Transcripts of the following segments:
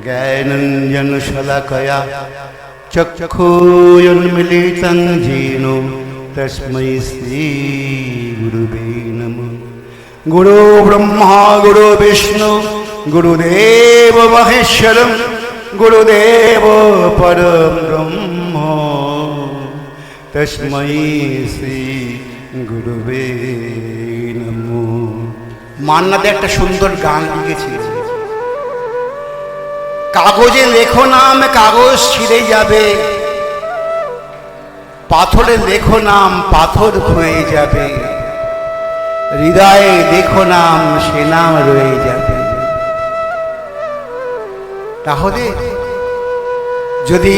জ্ঞানঞ্জন শলাকয়া চক্ষুর্মিলিतं येन তস্मै শ্রী গুরুবে নমঃ। গুরু ব্রহ্মা গুরু বিষ্ণু গুরুদেব মহেশ্বরম গুরুদেব পরম ব্রহ্ম তস্मै শ্রী গুরুবে নমঃ। মান্নাদে একটা সুন্দর গান লিখেছিল, কাগজে লেখো নাম কাগজ ছিঁড়ে যাবে, পাথরে লেখো নাম পাথর ক্ষয়ে যাবে, হৃদয়ে লেখো নাম সে নাম রয়ে যাবে। তাহলে যদি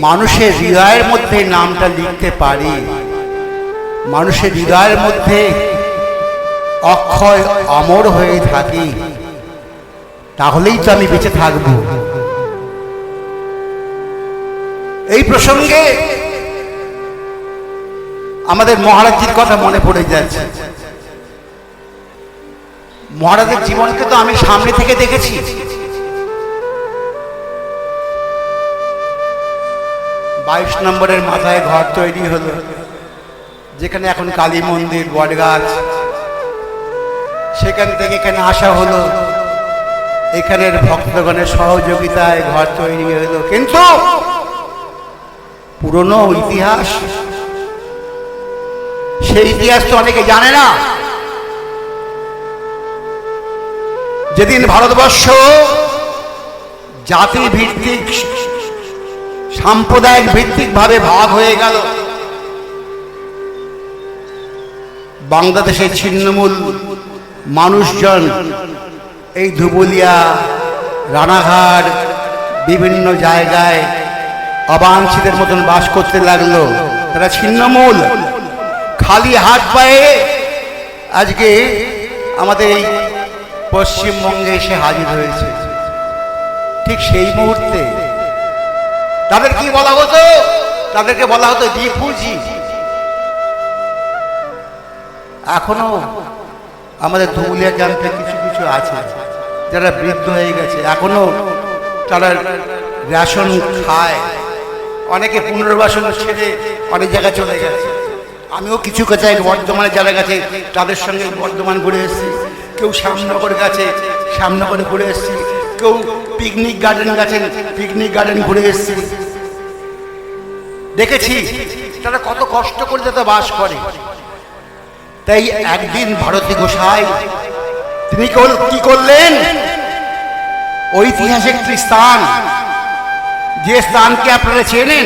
মানুষের হৃদয়ের মধ্যে নামটা লিখতে পারি, মানুষের হৃদয়ের মধ্যে অক্ষয় অমর হয়ে থাকি, তাহলেই তো আমি বেঁচে থাকব। এই প্রসঙ্গে আমাদের মহারাজজির কথা মনে পড়ে যাচ্ছে। মহারাজের জীবনকে তো আমি সামনে থেকে দেখেছি। 22 নম্বরের মাথায় ঘর তৈরি হলো, যেখানে এখন কালী মন্দির বটগাছ, সেখান থেকে এখানে আসা হলো, এখানের ভক্তগণের সহযোগিতায় ঘর তৈরি হলো। কিন্তু পুরনো ইতিহাস, সেই ইতিহাস তো অনেকে জানে না। যেদিন ভারতবর্ষ জাতি ভিত্তিক সাম্প্রদায়িক ভিত্তিক ভাবে ভাগ হয়ে গেল, বাংলাদেশের ছিন্নমূল মানুষজন এই ধুবুলিয়া, রানাঘাট, বিভিন্ন জায়গায় অবাঞ্ছিতের মতন বাস করতে লাগলো। তারা ছিন্নমূল, খালি হাত পায়ে আজকে আমাদের এই পশ্চিমবঙ্গে এসে হাজির হয়েছে। ঠিক সেই মুহূর্তে তাদের কি বলা হতো? তাদেরকে বলা হতো রিফিউজি। এখনো আমাদের ধুবুলিয়া ক্যাম্পে কিছু কিছু আছে যারা বৃদ্ধ হয়ে গেছে, এখনো তারা রেশন খায়, অনেকে পুনর্বাসন ছেড়ে অনেক জায়গায় চলে গেছে। আমিও কিছু কাছে বর্ধমানে যারা গেছে তাদের সঙ্গে বর্ধমান ঘুরে এসেছি, কেউ শ্যামনগর গেছে, শ্যামনগরে ঘুরে এসেছি, কেউ পিকনিক গার্ডেন গেছেন, পিকনিক গার্ডেন ঘুরে এসেছি। দেখেছি তারা কত কষ্ট করে যাতে বাস করে। তাই একদিন ভারতী গোসাই তিনি কি করলেন? ঐতিহাসিক একটি স্থান, যে স্থানকে আপনারা চেনেন,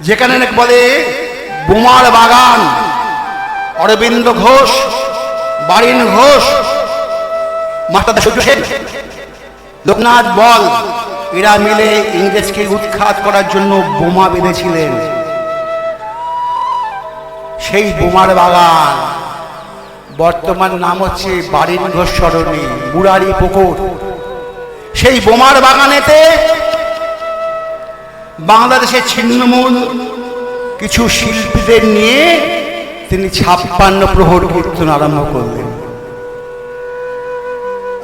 যেখানে বলে বোমার বাগান, অরবিন্দ ঘোষ, বারিন ঘোষ, মাস্টার সূর্য সেন, লোকনাথ বল, এরা মিলে ইংরেজকে উৎখাত করার জন্য বোমা বেঁধেছিলেন। সেই বোমার বাগান বর্তমান নাম হচ্ছে বারিন ঘোষ সরণি, মুরারি পুকুর। সেই বোমার বাগানেতে বাংলাদেশের ছিন্নমূল কিছু শিল্পীদের নিয়ে তিনি 56 প্রহর কীর্তন আরম্ভ করলেন।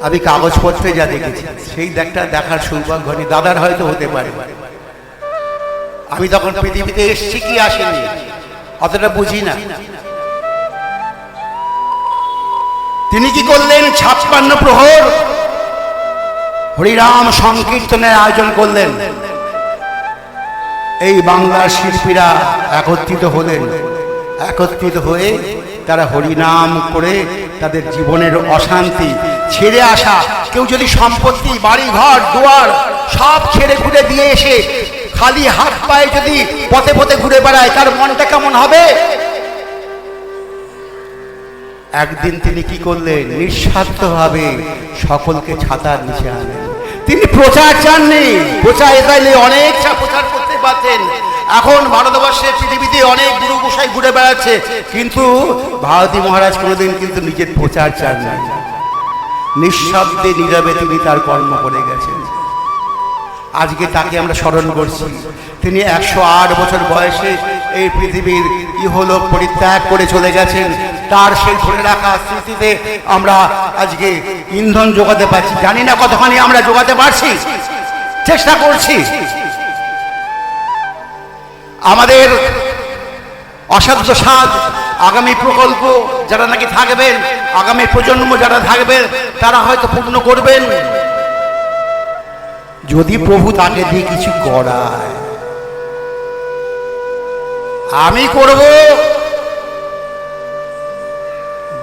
আমি কাগজপত্রে যা দেখেছি সেই দেখার সৌভাগ্য হয়নি, দাদার হয়তো হতে পারে। আমি তখন পৃথিবীতে এসছি কি আসেনি অতটা বুঝি না। তিনি কি করলেন? 56 প্রহর হরিনাম সংকীর্তনের আয়োজন করলেন। এই বাংলার শিল্পীরা একত্রিত হলেন, একত্রিত হয়ে তারা হরিনাম করে তাদের জীবনের অশান্তি ছেড়ে আসা, কেউ যদি সম্পত্তি, বাড়ি ঘর দুয়ার সব ছেড়ে ঘুরে দিয়ে এসে খালি হাত পায়ে যদি পথে পথে ঘুরে বেড়ায়, তার মনটা কেমন হবে? একদিন তিনি কি করলেন? নিঃস্বার্থভাবে সকলকে ছাতার নিচে আনলেন। তিনি প্রচার চাননি, প্রচার চাইলে অনেক প্রচার করতে পারতেন। এখন ভারতবর্ষের পৃথিবীতে অনেক গুরু গোসাই ঘুরে বেড়াচ্ছে, কিন্তু ভারতী মহারাজ কোনোদিন কিন্তু নিজের প্রচার চান না। নিঃশব্দে নীরবে তিনি তার কর্ম করে গেছেন। আজকে তাকে আমরা স্মরণ করছি। তিনি 108 বছর বয়সে এই পৃথিবীর ইহলোক পরিত্যাগ করে চলে গেছেন। তার সেই ধরে রাখা স্মৃতিতে আমরা আজকে ইন্ধন যোগাতে পারছি। জানি না কতখানি আমরা যোগাতে পারছি, চেষ্টা করছি। আমাদের অসাধ্য সাধ আগামী প্রকল্প যারা নাকি থাকবেন, আগামী প্রজন্ম যারা থাকবেন, তারা হয়তো পূর্ণ করবেন, যদি প্রভু তাকে দিয়ে কিছু করায়। আমি করব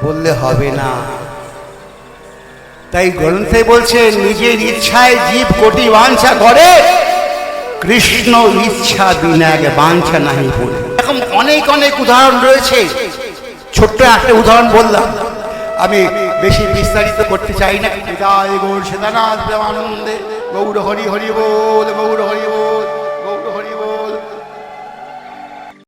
বললে হবে না। তাই গ্রন্থে বলছে, নিজের ইচ্ছায় জীব কোটি বাঞ্ছা করে, কৃষ্ণ ইচ্ছা বিনাগ বাঞ্ছা নাহি বলে। এরকম অনেক অনেক উদাহরণ রয়েছে। ছোট্ট একটা উদাহরণ বললাম, আমি বেশি বিস্তারিত করতে চাই না। জয় গৌর সীতানাথ প্রেমানন্দে, গৌর হরি হরি বল, গৌর হরি বল।